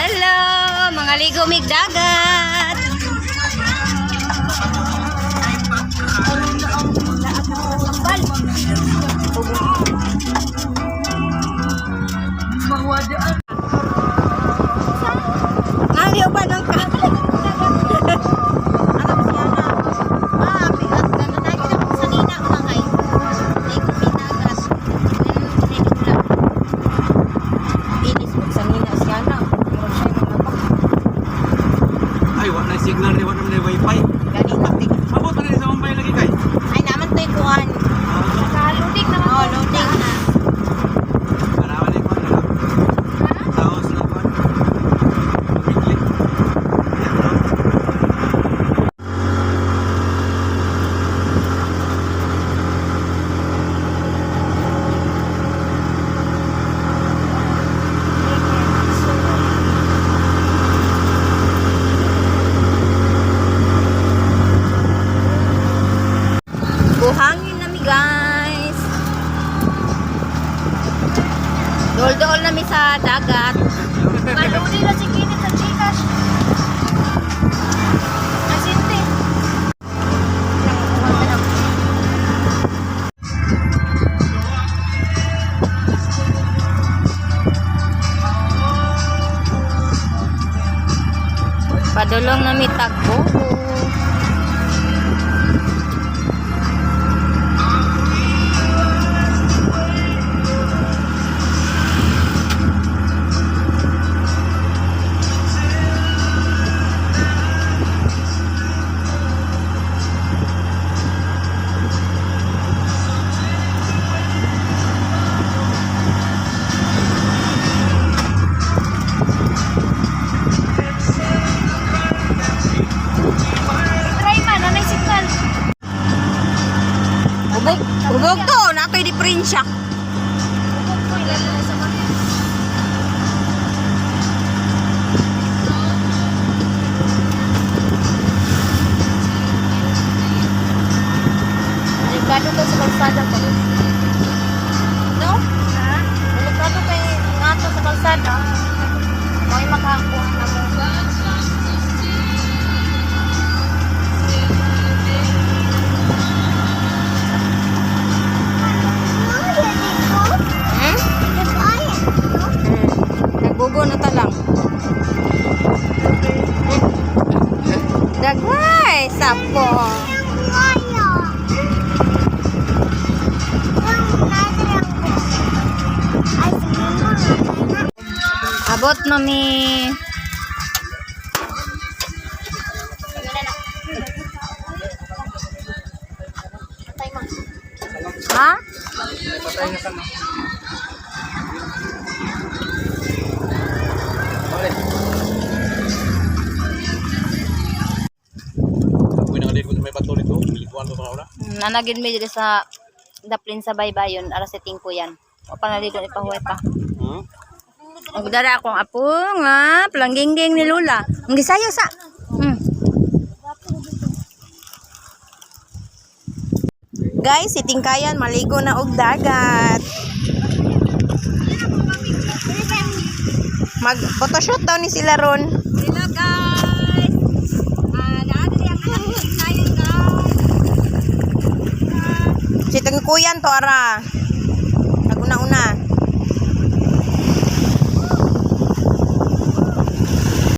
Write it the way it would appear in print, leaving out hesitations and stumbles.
Hello, mga ligumig dagat. Ngayon ba nang ka? Signal ni wala may wifi. Abot na rin sa mobile lagi kay. Ay naman to ikuan. Loading naman. Oh, loading na. Parawan ni ko na. Taos na ko. Bigli. Buhangin nami guys. Dol-dol nami sa dagat. Maluli na si Kinit sa Gcash. Asinte. Padulong nami tagpo. Ubog to, natoy diferensya. Delikado to sa kalsada ko. No? Ha? Delikado kay ngato sa kalsada. May makakuha na mo. Nagbugo na talang. Dagway, sapo. Abot na mi. Ha? Patay na sana. Nanagin mi diri sa daplin sa baybayon ara setting ko yan. O panaligo ipahuway pa. Og dara akong apo nga plangging-ging ni Lola. Ang gisayo sa. Guys, sitingkayan maligo na og dagat. Mag photoshoot daw ni sila ron. Hello guys. Naadiri ang kayo guys. Sitong kuyan to ara.